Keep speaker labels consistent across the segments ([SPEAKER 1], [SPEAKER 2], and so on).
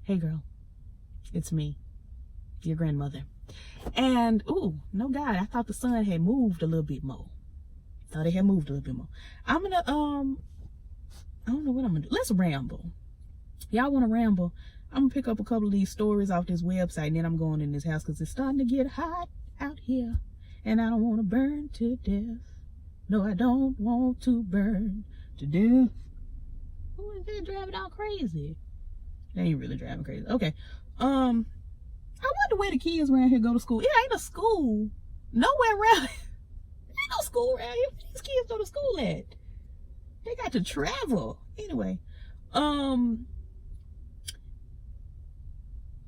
[SPEAKER 1] Hey girl, it's me, your grandmother. And, ooh, no God, I thought the sun had moved a little bit more. Thought it had moved a little bit more. I'm gonna, I don't know what I'm gonna do. Let's ramble. Y'all wanna ramble? I'm gonna pick up a couple of these stories off this website and then I'm going in this house because it's starting to get hot out here. And I don't want to burn to death. No, I don't want to burn to death. Who is that driving all crazy? They ain't really driving crazy. Okay. I wonder where the kids around here go to school. It ain't a school nowhere around here. Ain't no school around here. Where these kids go to school at? They got to travel. Anyway,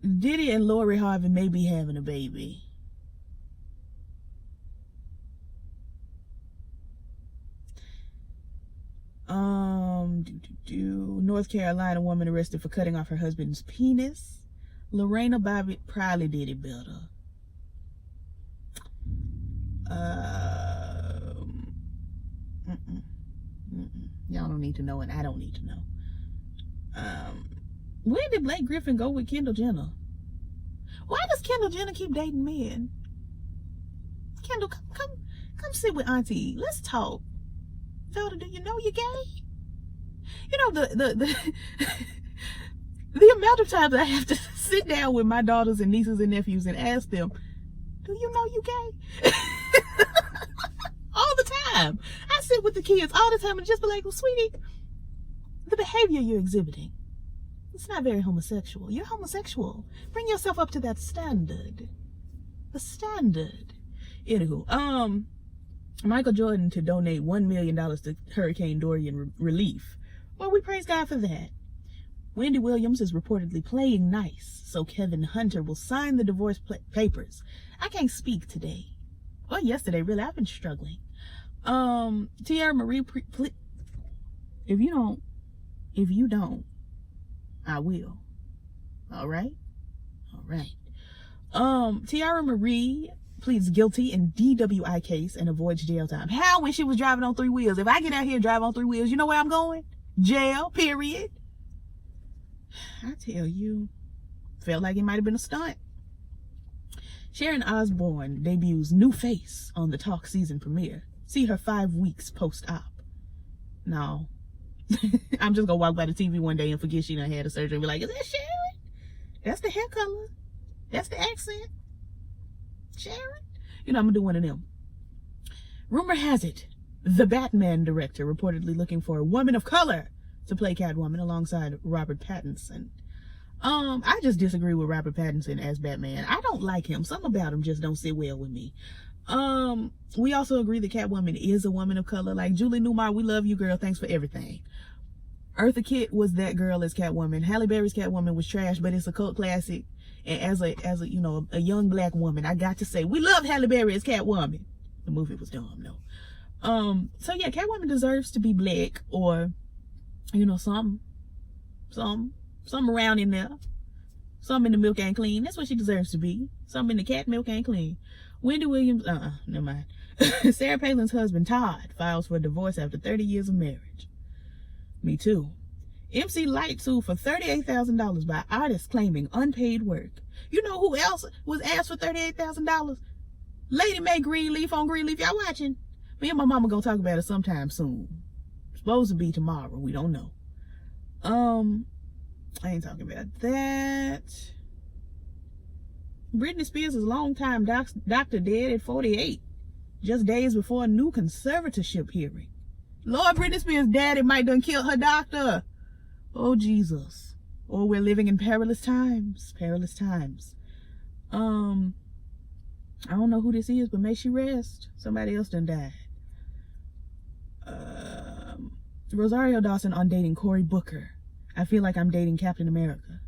[SPEAKER 1] Diddy and Lori Harvey may be having a baby. North Carolina woman arrested for cutting off her husband's penis. Lorena Bobbitt probably did it better. Y'all don't need to know and I don't need to know. When did Blake Griffin go with Kendall Jenner? Why does Kendall Jenner keep dating men? Kendall, come sit with Auntie. Let's talk. Daughter, do you know you're gay? You know, the amount of times I have to sit down with my daughters and nieces and nephews and ask them, do you know you gay? All the time. I sit with the kids all the time and just be like, well, sweetie, the behavior you're exhibiting, it's not very homosexual. You're homosexual. Bring yourself up to that standard. The standard. Anywho, Michael Jordan to donate $1 million to Hurricane Dorian relief. Well, we praise God for that. Wendy Williams is reportedly playing nice, so Kevin Hunter will sign the divorce papers. I can't speak today. Well, yesterday, really. I've been struggling. Tiara Marie, if you don't, I will. All right? All right. Tiara Marie pleads guilty in DWI case and avoids jail time. How when she was driving on 3 wheels? If I get out here and drive on 3 wheels, you know where I'm going? Jail, period. I tell you, felt like it might have been a stunt. Sharon Osbourne debuts new face on the Talk season premiere. See her 5 weeks post-op. No. I'm just gonna walk by the TV one day and forget she done had a surgery and be like, is that Sharon? That's the hair color. That's the accent. Sharon? You know, I'm gonna do one of them. Rumor has it, the Batman director reportedly looking for a woman of color to play Catwoman alongside Robert Pattinson. I just disagree with Robert Pattinson as Batman. I don't like him. Something about him just don't sit well with me. We also agree that Catwoman is a woman of color. Like Julie Newmar, we love you, girl. Thanks for everything. Eartha Kitt was that girl as Catwoman. Halle Berry's Catwoman was trash, but it's a cult classic. And as a you know, a young black woman, I got to say, we love Halle Berry as Catwoman. The movie was dumb, though. So yeah, Catwoman deserves to be black or, you know, some around in there. Some in the milk ain't clean. That's what she deserves to be. Some in the cat milk ain't clean. Wendy Williams, never mind. Sarah Palin's husband, Todd, files for divorce after 30 years of marriage. Me too. MC Lyte sued for $38,000 by artists claiming unpaid work. You know who else was asked for $38,000? Lady Mae Greenleaf on Greenleaf. Y'all watching? Me and my mama gonna talk about it sometime soon. Supposed to be tomorrow. We don't know. I ain't talking about that. Britney Spears' longtime doctor dead at 48, just days before a new conservatorship hearing. Lord, Britney Spears' daddy might done killed her doctor. Oh, Jesus. Oh, we're living in perilous times. Perilous times. I don't know who this is, but may she rest. Somebody else done died. Rosario Dawson on dating Cory Booker. I feel like I'm dating Captain America.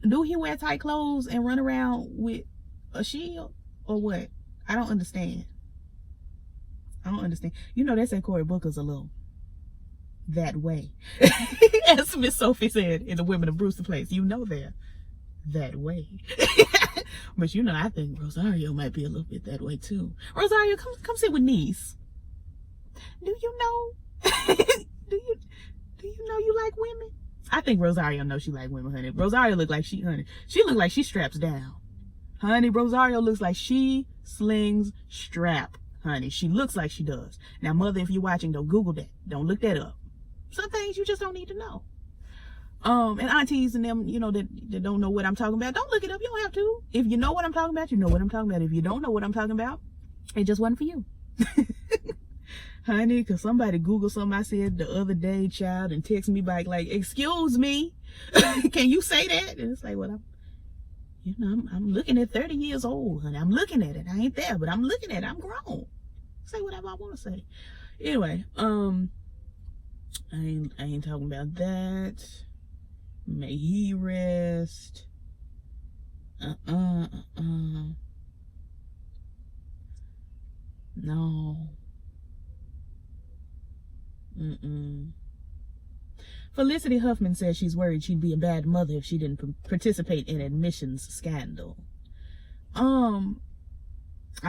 [SPEAKER 1] Do he wear tight clothes and run around with a shield or what? I don't understand. I don't understand. You know, they say Cory Booker's a little that way. As Miss Sophie said in The Women of Brewster Place, you know they're that way. But you know, I think Rosario might be a little bit that way too. Rosario, come sit with niece. Do you know? Do you know you like women? I think Rosario knows she like women, honey. Rosario look like she look like she straps down. Honey, Rosario looks like she slings strap, honey. She looks like she does. Now, mother, if you're watching, don't Google that. Don't look that up. Some things you just don't need to know. And aunties and them, you know, that don't know what I'm talking about, don't look it up. You don't have to. If you know what I'm talking about, you know what I'm talking about. If you don't know what I'm talking about, it just wasn't for you. Honey, because somebody Googled something I said the other day, child, and text me back like, excuse me, can you say that? And it's like, well, I'm looking at 30 years old, honey. I'm looking at it. I ain't there, but I'm looking at it. I'm grown. Say whatever I want to say. Anyway, I ain't talking about that. May he rest. No. Felicity Huffman says she's worried she'd be a bad mother if she didn't participate in admissions scandal. I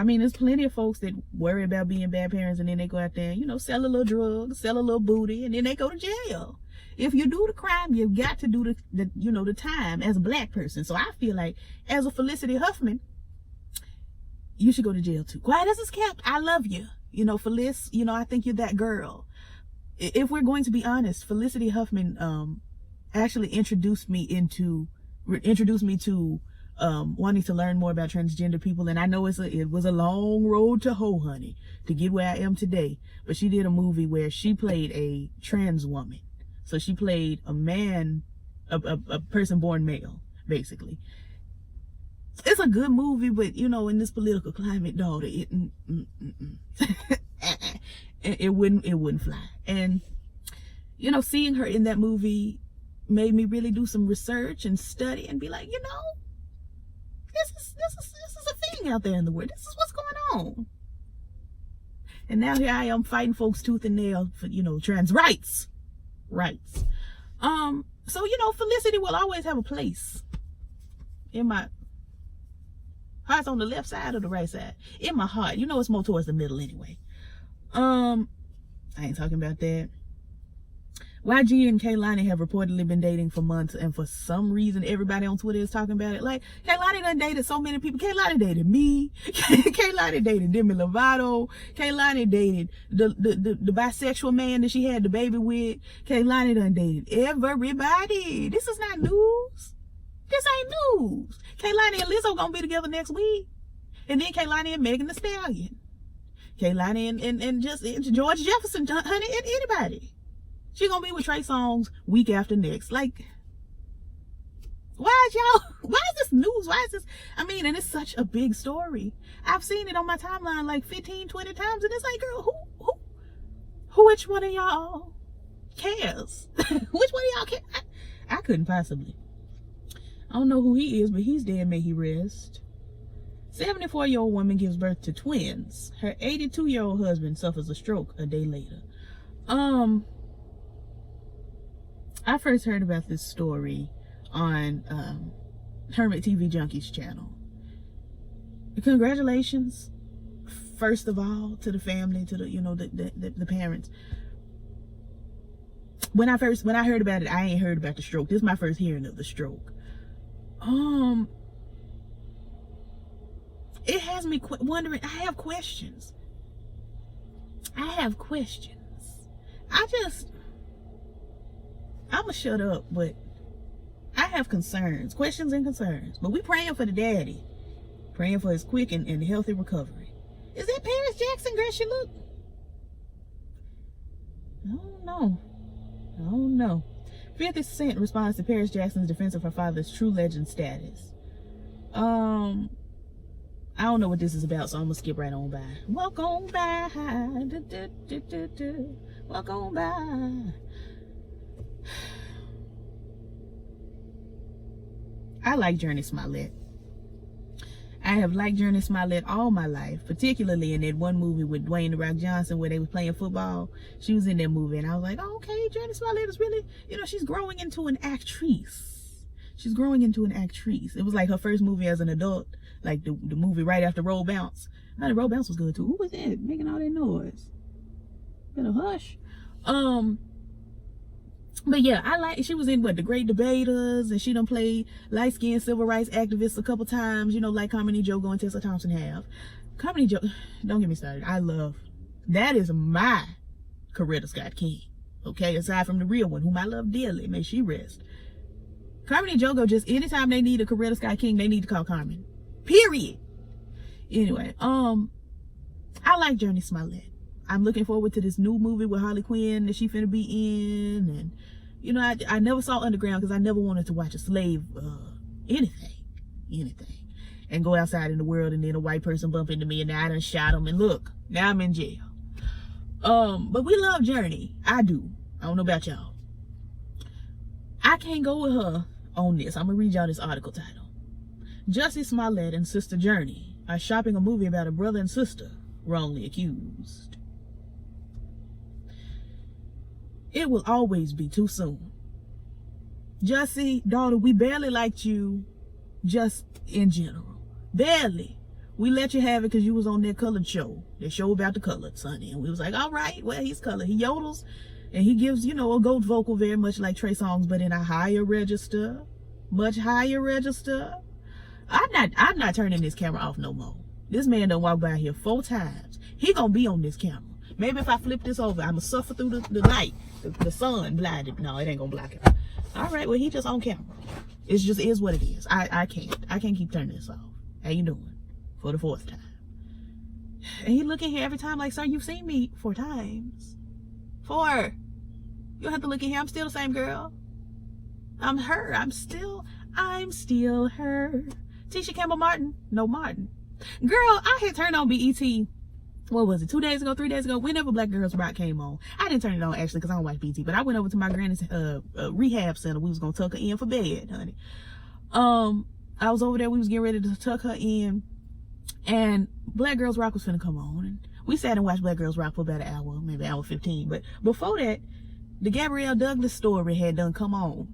[SPEAKER 1] mean, there's plenty of folks that worry about being bad parents and then they go out there and, you know, sell a little drugs, sell a little booty, and then they go to jail. If you do the crime, you've got to do the time as a black person. So I feel like as a Felicity Huffman, you should go to jail too. Quiet as it's kept. I love you. You know, Felice, you know, I think you're that girl. If we're going to be honest, Felicity Huffman actually introduced me to wanting to learn more about transgender people. And I know it was a long road to hoe, honey, to get where I am today. But she did a movie where she played a trans woman. So she played a man, a person born male, basically. It's a good movie, but you know, in this political climate, daughter, it wouldn't fly. And you know, seeing her in that movie made me really do some research and study and be like, you know, this is a thing out there in the world. This is what's going on. And now here I am fighting folks tooth and nail for, you know, trans rights. So, you know, Felicity will always have a place in my heart's on the left side or the right side. In my heart. You know, it's more towards the middle anyway. I ain't talking about that. YG and Kehlani have reportedly been dating for months, and for some reason everybody on Twitter is talking about it. Like, Kehlani done dated so many people. Kehlani dated me. Kehlani dated Demi Lovato. Kehlani dated the bisexual man that she had the baby with. Kehlani done dated everybody. This is not news. This ain't news. Kehlani and Lizzo gonna be together next week. And then Kehlani and Megan Thee Stallion. Kehlani and just George Jefferson, honey, and anybody. She gonna be with Trey Songz week after next. Like, why is this news? Why is this? I mean, and it's such a big story. I've seen it on my timeline like 15, 20 times, and it's like, girl, which one of y'all cares? Which one of y'all care? I couldn't possibly. I don't know who he is, but he's dead, may he rest. 74-year-old woman gives birth to twins. Her 82-year-old husband suffers a stroke a day later. I first heard about this story on Hermit TV Junkies channel. Congratulations, first of all, to the family, to the, you know, the parents. When I heard about it, I ain't heard about the stroke. This is my first hearing of the stroke. It has me wondering. I have questions. I'ma shut up, but I have concerns, questions and concerns. But we praying for the daddy, praying for his quick and healthy recovery. Is that Paris Jackson, girl? She look, I don't know. 50 Cent responds to Paris Jackson's defense of her father's true legend status. I don't know what this is about, so I'm gonna skip right on by. Walk on by, walk on by. I like Journey Smollett. I have liked Journey Smollett all my life, particularly in that one movie with Dwayne "The Rock" Johnson where they was playing football. She was in that movie, and I was like, oh, okay, Journey Smollett is really, you know, she's growing into an actress. It was like her first movie as an adult, like the movie right after Roll Bounce. Now, the Roll Bounce was good too. Who was that making all that noise? Better hush. But yeah, I like, she was in what, The Great Debaters, and she done played light-skinned civil rights activists a couple times, you know, like Carmine Jogo and Tessa Thompson have. Carmine Jogo, don't get me started. I love, that is my Coretta Scott King. Okay, aside from the real one, whom I love dearly, may she rest. Carmine Jogo, just anytime they need a Coretta Scott King, they need to call Carmen. Period. Anyway, I like Jurnee Smollett. I'm looking forward to this new movie with Harley Quinn that she finna be in, and you know, I never saw Underground because I never wanted to watch a slave anything, and go outside in the world and then a white person bump into me and now I done shot him and look, now I'm in jail. But we love Jurnee. I do. I don't know about y'all. I can't go with her on this. I'm gonna read y'all this article title. Jussie Smollett and Sister Jurnee are shopping a movie about a brother and sister wrongly accused. It will always be too soon. Jussie, daughter, we barely liked you just in general. Barely. We let you have it because you was on that colored show. That show about the colored, sonny. And we was like, all right, well, he's colored. He yodels and he gives, you know, a goat vocal very much like Trey Songz, but in a higher register. Much higher register. I'm not turning this camera off no more. This man done walked by here 4 times. He gonna be on this camera. Maybe if I flip this over, I'ma suffer through the light. The sun blinded. No, it ain't gonna block it. All right, well, he just on camera. It just is what it is. I can't keep turning this off. How you doing? For the 4th time. And he looking here every time like, sir, you've seen me 4 times. 4. You don't have to look at here. I'm still the same girl. I'm her. I'm still her. Tisha Campbell Martin. No Martin. Girl, I had turned on BET. What was it? 2 days ago, 3 days ago, whenever Black Girls Rock came on. I didn't turn it on actually because I don't watch BET, but I went over to my granny's rehab center. We was gonna tuck her in for bed, honey. I was over there. We was getting ready to tuck her in, and Black Girls Rock was finna come on, and we sat and watched Black Girls Rock for about an hour, maybe hour 15. But before that, the Gabrielle Douglas story had done come on,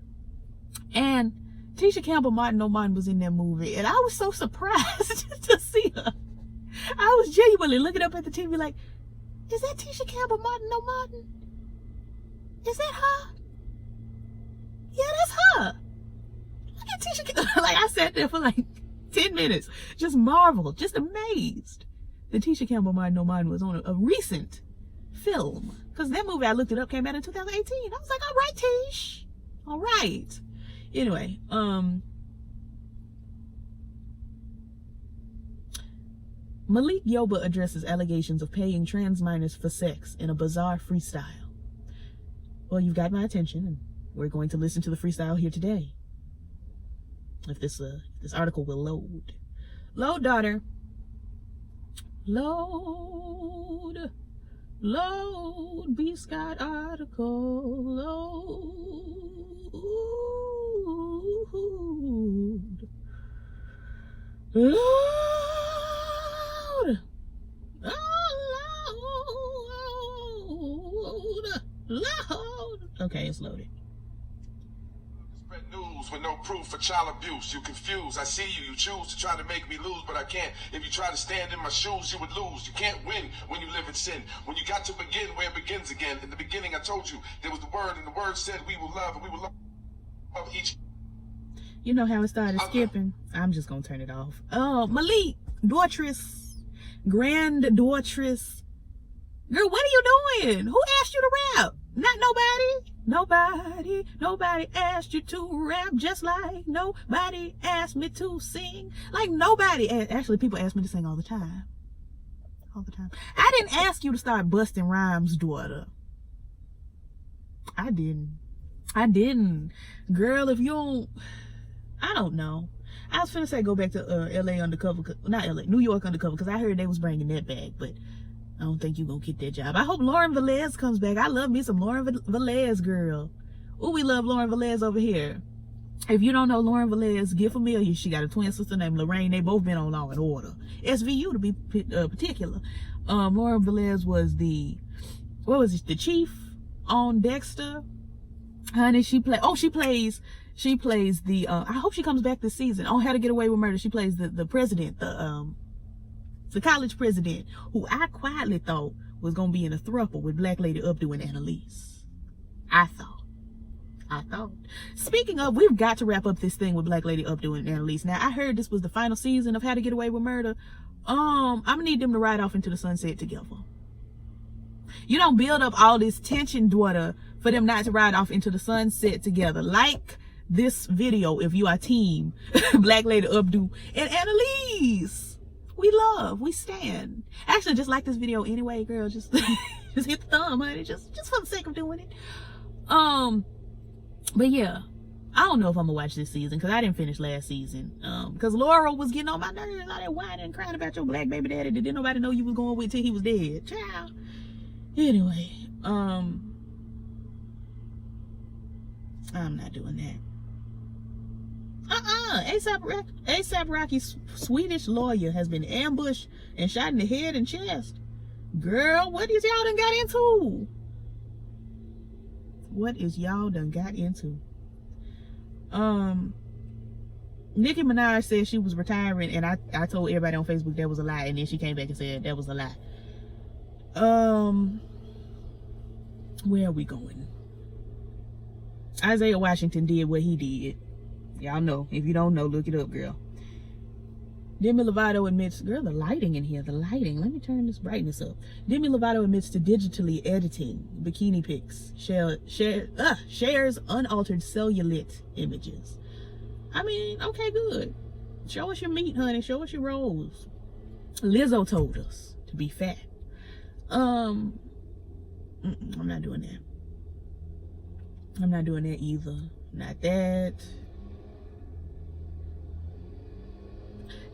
[SPEAKER 1] and Tisha Campbell Martin, no Martin, was in that movie, and I was so surprised to see her. I was genuinely looking up at the TV like, is that Tisha Campbell Martin, no Martin? Is that her? Yeah, that's her. Look at Tisha. Like, I sat there for like 10 minutes, just marveled, just amazed that Tisha Campbell Martin, no Martin was on a recent film. Because that movie, I looked it up, came out in 2018. I was like, all right, Tish. All right. Anyway, Malik Yoba addresses allegations of paying trans minors for sex in a bizarre freestyle. Well, you've got my attention, and we're going to listen to the freestyle here today. If this article will load. Load, daughter. Load. Load. B. Scott article. Load. Load. Load. Okay, it's loaded.
[SPEAKER 2] Spread news with no proof for child abuse. You confused. I see you. You choose to try to make me lose, but I can't. If you try to stand in my shoes, you would lose. You can't win when you live in sin. When you got to begin where it begins again. In the beginning, I told you there was the word, and the word said we will love, and we will love each.
[SPEAKER 1] You know how it started skipping? I'm just gonna turn it off. Oh, Malik, Daughtris, Granddaughtress. Girl, what are you doing? Who asked you to rap? Not nobody. Nobody asked you to rap, just like nobody asked me to sing. Like nobody. Actually, people ask me to sing all the time. All the time. I didn't ask you to start busting rhymes, daughter. I didn't. Girl, if you don't, I don't know. I was finna say go back to LA undercover, not LA, New York undercover, because I heard they was bringing that back, but I don't think you gonna get that job. I hope Lauren Velez comes back. I love me some Lauren Velez, girl. Ooh, we love Lauren Velez over here. If you don't know Lauren Velez, get familiar. She got a twin sister named Lorraine. They both been on Law and Order. SVU to be particular. Lauren Velez was the chief on Dexter. Honey, she plays the, I hope she comes back this season. On How to Get Away with Murder, she plays the president, the college president, who I quietly thought was going to be in a throuple with Black Lady Updo and Annalise. I thought. I thought. Speaking of, we've got to wrap up this thing with Black Lady Updo and Annalise. Now, I heard this was the final season of How to Get Away with Murder. I'm gonna need them to ride off into the sunset together. You don't build up all this tension, daughter, for them not to ride off into the sunset together. Like this video if you are team Black Lady Updo and Annalise. We stand. Actually, just like this video anyway, girl. Just just hit the thumb, honey. Just for the sake of doing it. But yeah, I don't know if I'm gonna watch this season because I didn't finish last season. Because Laura was getting on my nerves, all that whining and crying about your black baby daddy that didn't nobody know you was going with till he was dead. Child. Anyway, I'm not doing that. ASAP Rocky's Swedish lawyer has been ambushed and shot in the head and chest. Girl, what is y'all done got into? What is y'all done got into? Nicki Minaj said she was retiring, and I told everybody on Facebook that was a lie, and then she came back and said that was a lie. Where are we going? Isaiah Washington did what he did. Y'all know. If you don't know, look it up, girl. Demi Lovato admits, girl, the lighting in here, the lighting. Let me turn this brightness up. Demi Lovato admits to digitally editing bikini pics. Shares unaltered cellulite images. I mean, okay, good. Show us your meat, honey. Show us your rolls. Lizzo told us to be fat. I'm not doing that. I'm not doing that either. Not that.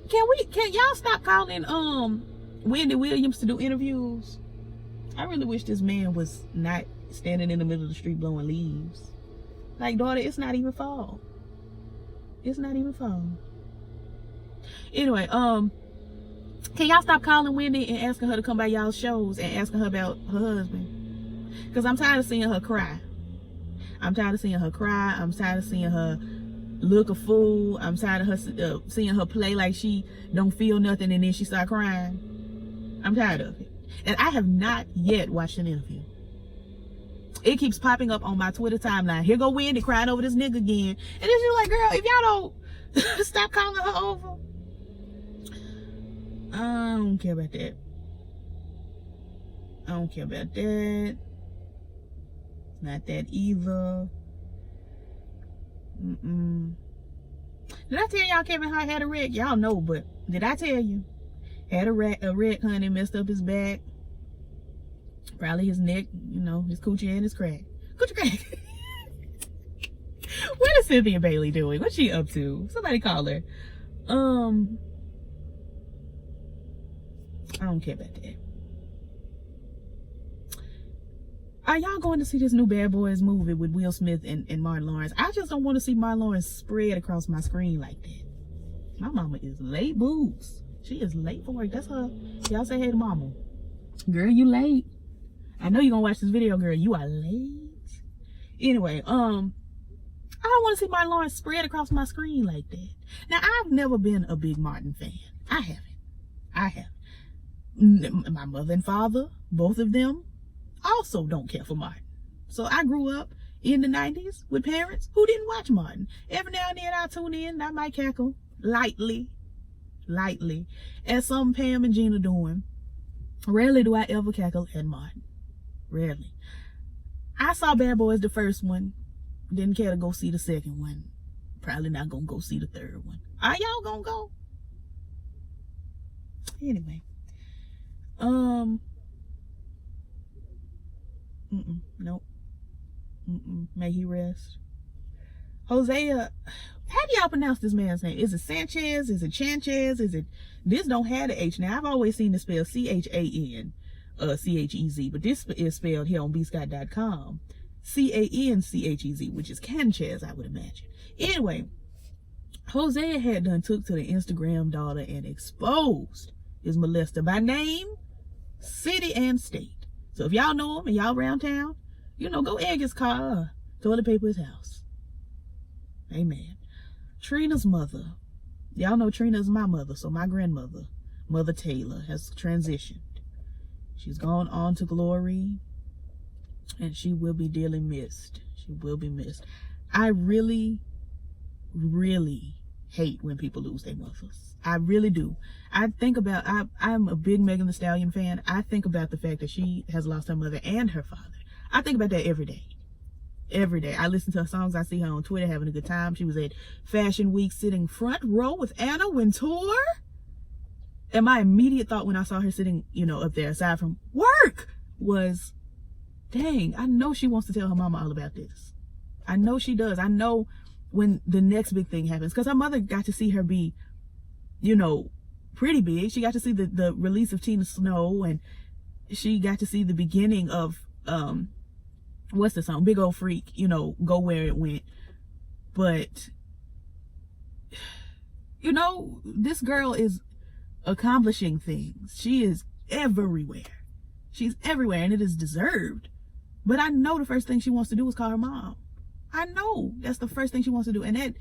[SPEAKER 1] Can y'all stop calling Wendy Williams to do interviews? I really wish this man was not standing in the middle of the street blowing leaves. Like, daughter, it's not even fall. It's not even fall. Anyway, can y'all stop calling Wendy and asking her to come by y'all's shows and asking her about her husband? Because I'm tired of seeing her cry. I'm tired of seeing her cry. I'm tired of seeing her look a fool. I'm tired of her seeing her play like she don't feel nothing and then she start crying. I'm tired of it. And I have not yet watched an interview. It keeps popping up on my Twitter timeline. Here go Wendy crying over this nigga again. And it's just like, girl, if y'all don't stop calling her over. I don't care about that. I don't care about that. Not that either. Did I tell y'all Kevin Hart had a wreck? Y'all know, but did I tell you? Had a wreck, honey, messed up his back. Probably his neck, you know, his coochie and his crack. Coochie crack. What is Cynthia Bailey doing? What's she up to? Somebody call her. I don't care about that. Are y'all going to see this new Bad Boys movie with Will Smith and Martin Lawrence? I just don't want to see Martin Lawrence spread across my screen like that. My mama is late boobs. She is late for work. That's her. Y'all say hey to mama. Girl, you late. I know you're going to watch this video, girl. You are late. Anyway, I don't want to see Martin Lawrence spread across my screen like that. Now, I've never been a big Martin fan. I haven't. My mother and father, both of them, also don't care for Martin. So I grew up in the 90s with parents who didn't watch Martin. Every now and then I tune in and I might cackle lightly at some Pam and Gina doing. Rarely do I ever cackle at Martin. Rarely. I saw Bad Boys the first one. Didn't care to go see the second one. Probably not gonna go see the third one. Are y'all gonna go? Anyway. Nope. May he rest. Hosea, how do y'all pronounce this man's name? Is it Sanchez? Is it Chanchez? Is it, this don't have the H. Now, I've always seen it spelled C-H-A-N, C-H-E-Z, but this is spelled here on bscott.com, C-A-N-C-H-E-Z, which is Canchez, I would imagine. Anyway, Hosea had done took to the Instagram daughter and exposed his molester by name, city, and state. So if y'all know him and y'all around town, you know, go egg his car, toilet paper his house. Amen. Trina's mother. Y'all know Trina is my mother, so my grandmother, Mother Taylor, has transitioned. She's gone on to glory, and she will be dearly missed. She will be missed. I really, really hate when people lose their mothers. I really do. I think about, I'm a big Megan Thee Stallion fan. I think about the fact that she has lost her mother and her father. I think about that every day. Every day. I listen to her songs. I see her on Twitter having a good time. She was at Fashion Week sitting front row with Anna Wintour. And my immediate thought when I saw her sitting, up there, aside from work, was, dang, I know she wants to tell her mama all about this. I know she does. I know when the next big thing happens, because her mother got to see her be, pretty big. She got to see the release of Tina Snow, and she got to see the beginning of, what's the song? Big Old Freak, go where it went. But, this girl is accomplishing things. She is everywhere. She's everywhere, and it is deserved. But I know the first thing she wants to do is call her mom. I know that's the first thing she wants to do. And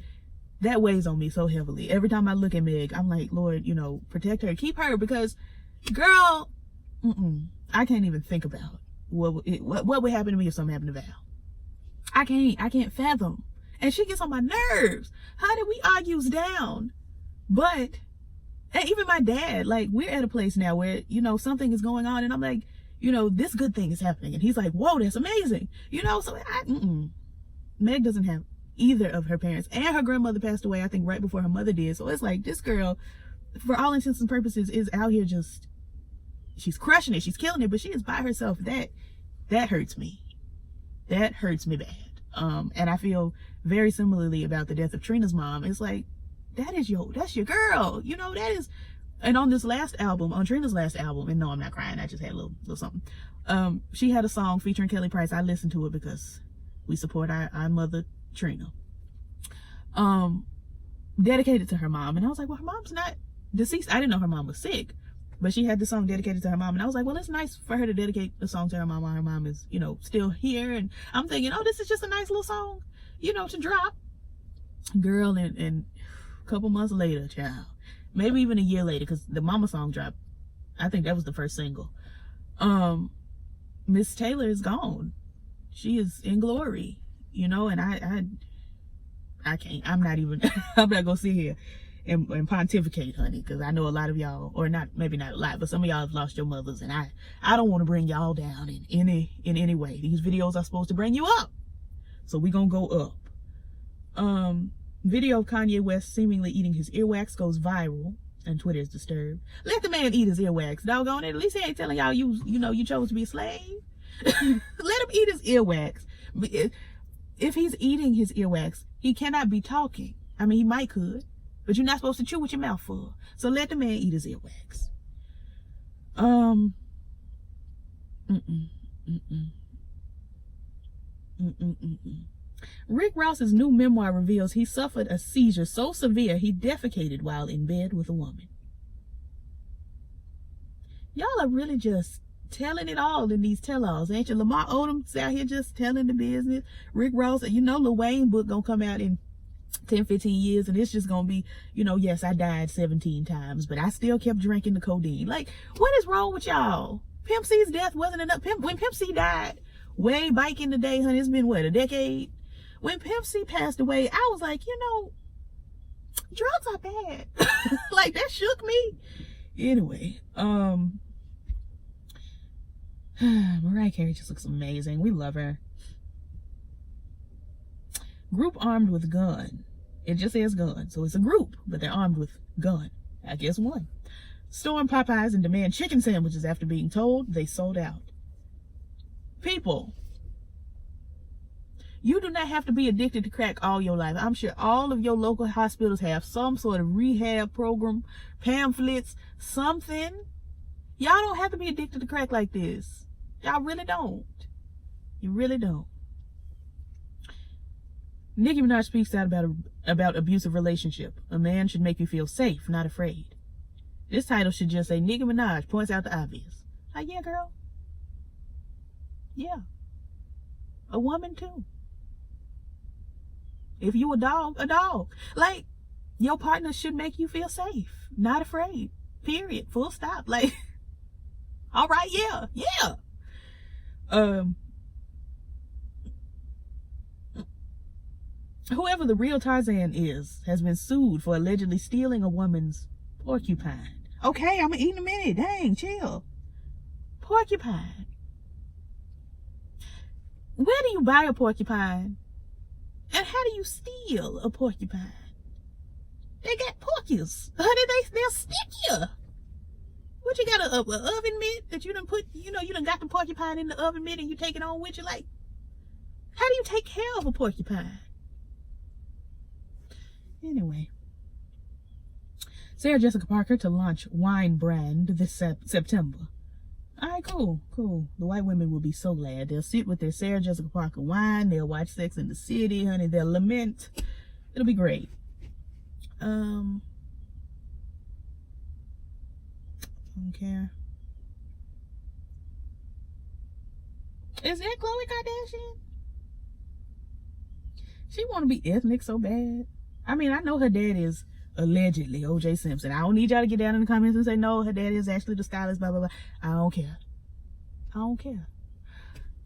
[SPEAKER 1] that weighs on me so heavily. Every time I look at Meg, I'm like, Lord, protect her, keep her, because girl, I can't even think about what would happen to me if something happened to Val. I can't fathom. And she gets on my nerves. How did we argues down? But, and even my dad, like, we're at a place now where, something is going on, and I'm like, this good thing is happening. And he's like, whoa, that's amazing. So Meg doesn't have either of her parents, and her grandmother passed away, I think, right before her mother did. So it's like, this girl, for all intents and purposes, is out here just, she's crushing it, she's killing it, but she is by herself. That hurts me. That hurts me bad. And I feel very similarly about the death of Trina's mom. It's like, that's your girl. That is, and on this last album, on Trina's last album, and no, I'm not crying, I just had a little something. She had a song featuring Kelly Price. I listened to it because we support our mother, Trina. Dedicated to her mom. And I was like, well, her mom's not deceased. I didn't know her mom was sick, but she had the song dedicated to her mom. And I was like, well, it's nice for her to dedicate a song to her mom while her mom is, still here. And I'm thinking, oh, this is just a nice little song, to drop. Girl, and a couple months later, child, maybe even a year later, because the mama song dropped, I think that was the first single. Miss Taylor is gone. She is in glory, and I can't, I'm not gonna sit here and pontificate, honey, because I know a lot of y'all, or not, maybe not a lot, but some of y'all have lost your mothers, and I don't want to bring y'all down in any way. These videos are supposed to bring you up, so we gonna go up. Video of Kanye West seemingly eating his earwax goes viral, and Twitter is disturbed. Let the man eat his earwax, doggone it. At least he ain't telling y'all you chose to be a slave. Let him eat his earwax. If he's eating his earwax, he cannot be talking. I mean, he might could, but you're not supposed to chew with your mouth full. So let the man eat his earwax. Rick Ross's new memoir reveals he suffered a seizure so severe he defecated while in bed with a woman. Y'all are really just telling it all in these tell-alls, ain't you? Lamar Odom's out here just telling the business. Rick Ross, Lil Wayne book gonna come out in 10-15 years, and it's just gonna be, yes, I died 17 times, but I still kept drinking the codeine. Like, what is wrong with y'all? Pimp C's death wasn't enough. When Pimp C died, way back in the day, honey, it's been what, a decade? When Pimp C passed away, I was like, drugs are bad. Like, that shook me. Anyway, Mariah Carey just looks amazing. We love her. Group armed with gun. It just says gun, so it's a group, but they're armed with gun. I guess one. Storm Popeyes and demand chicken sandwiches after being told they sold out. People, you do not have to be addicted to crack all your life. I'm sure all of your local hospitals have some sort of rehab program, pamphlets, something. Y'all don't have to be addicted to crack like this. Y'all really don't. You really don't. Nicki Minaj speaks out about abusive relationship. A man should make you feel safe, not afraid. This title should just say, Nicki Minaj points out the obvious. Like, yeah, girl. Yeah. A woman too. If you a dog, a dog. Like, your partner should make you feel safe, not afraid. Period. Full stop. Like, all right, yeah, yeah. whoever the real Tarzan is has been sued for allegedly stealing a woman's porcupine. Okay, I'm gonna eat in a minute. Dang, chill. Porcupine. Where do you buy a porcupine? And how do you steal a porcupine? They got porkies. Honey, they'll stick you. What, you got a oven mitt that you done put, you done got the porcupine in the oven mitt and you take it on with you? Like, how do you take care of a porcupine? Anyway. Sarah Jessica Parker to launch wine brand this September. All right, cool. The white women will be so glad. They'll sit with their Sarah Jessica Parker wine. They'll watch Sex and the City, honey. They'll lament. It'll be great. Don't care. Is that Khloe Kardashian? She want to be ethnic so bad. I mean, I know her dad is allegedly O.J. Simpson. I don't need y'all to get down in the comments and say, no, her dad is actually the stylist, blah, blah, blah. I don't care.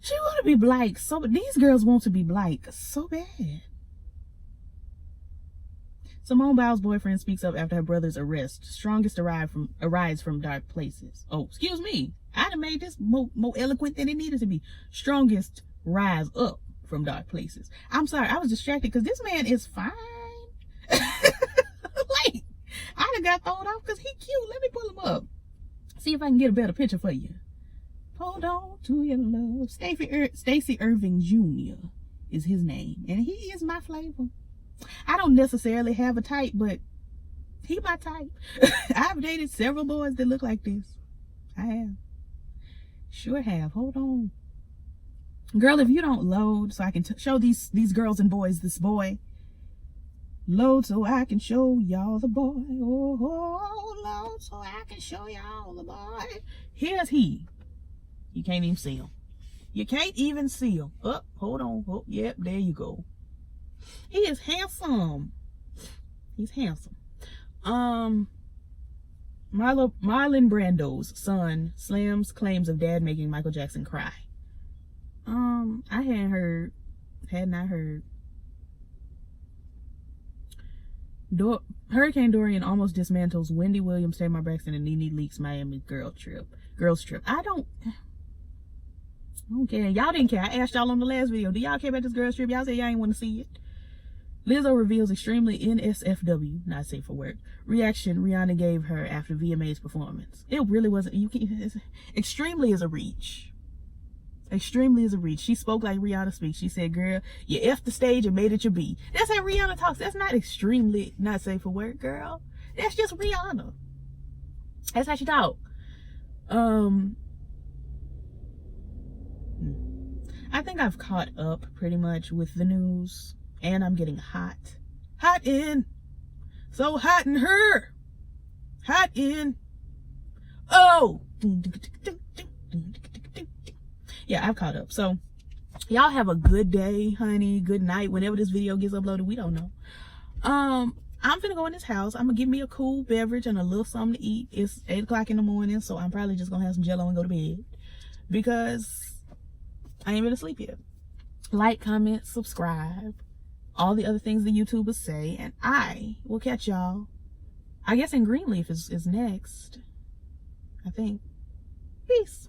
[SPEAKER 1] She want to be black so bad. These girls want to be black so bad. Simone Biles' boyfriend speaks up after her brother's arrest. Strongest arise from dark places. Oh, excuse me. I'd have made this more eloquent than it needed to be. Strongest rise up from dark places. I'm sorry, I was distracted because this man is fine. Like, I done got thrown off because he cute. Let me pull him up. See if I can get a better picture for you. Hold on to your love. Stacey Irving Jr. is his name. And he is my flavor. I don't necessarily have a type, but he my type. I've dated several boys that look like this. I have. Sure have. Hold on. Girl, if you don't load so I can show these girls and boys this boy. Load so I can show y'all the boy. Oh, load so I can show y'all the boy. Here's he. You can't even see him. You can't even see him. Oh, hold on. Oh, yep, there you go. He is handsome. He's handsome. Marlon Brando's son slams claims of dad making Michael Jackson cry. I had not heard. Hurricane Dorian almost dismantles Wendy Williams, Tamar Braxton, and Nene Leakes Miami girls trip. I don't care. Y'all didn't care. I asked y'all on the last video. Do y'all care about this girls trip? Y'all said y'all ain't want to see it. Lizzo reveals extremely NSFW, not safe for work, reaction Rihanna gave her after VMA's performance. It really wasn't. Extremely is a reach. Extremely is a reach. She spoke like Rihanna speaks. She said, girl, you F the stage and made it your B. That's how Rihanna talks. That's not extremely not safe for work, girl. That's just Rihanna. That's how she talk. I think I've caught up pretty much with the news. And I'm getting hot. Hot in. So hot in her. Hot in. Oh. Yeah, I've caught up. So y'all have a good day, honey. Good night. Whenever this video gets uploaded, we don't know. I'm finna go in this house. I'm gonna give me a cool beverage and a little something to eat. It's 8 o'clock in the morning, so I'm probably just gonna have some Jell-O and go to bed because I ain't really sleep yet. Like, comment, subscribe, all the other things the YouTubers say, and I will catch y'all, I guess in Greenleaf is next, I think. Peace.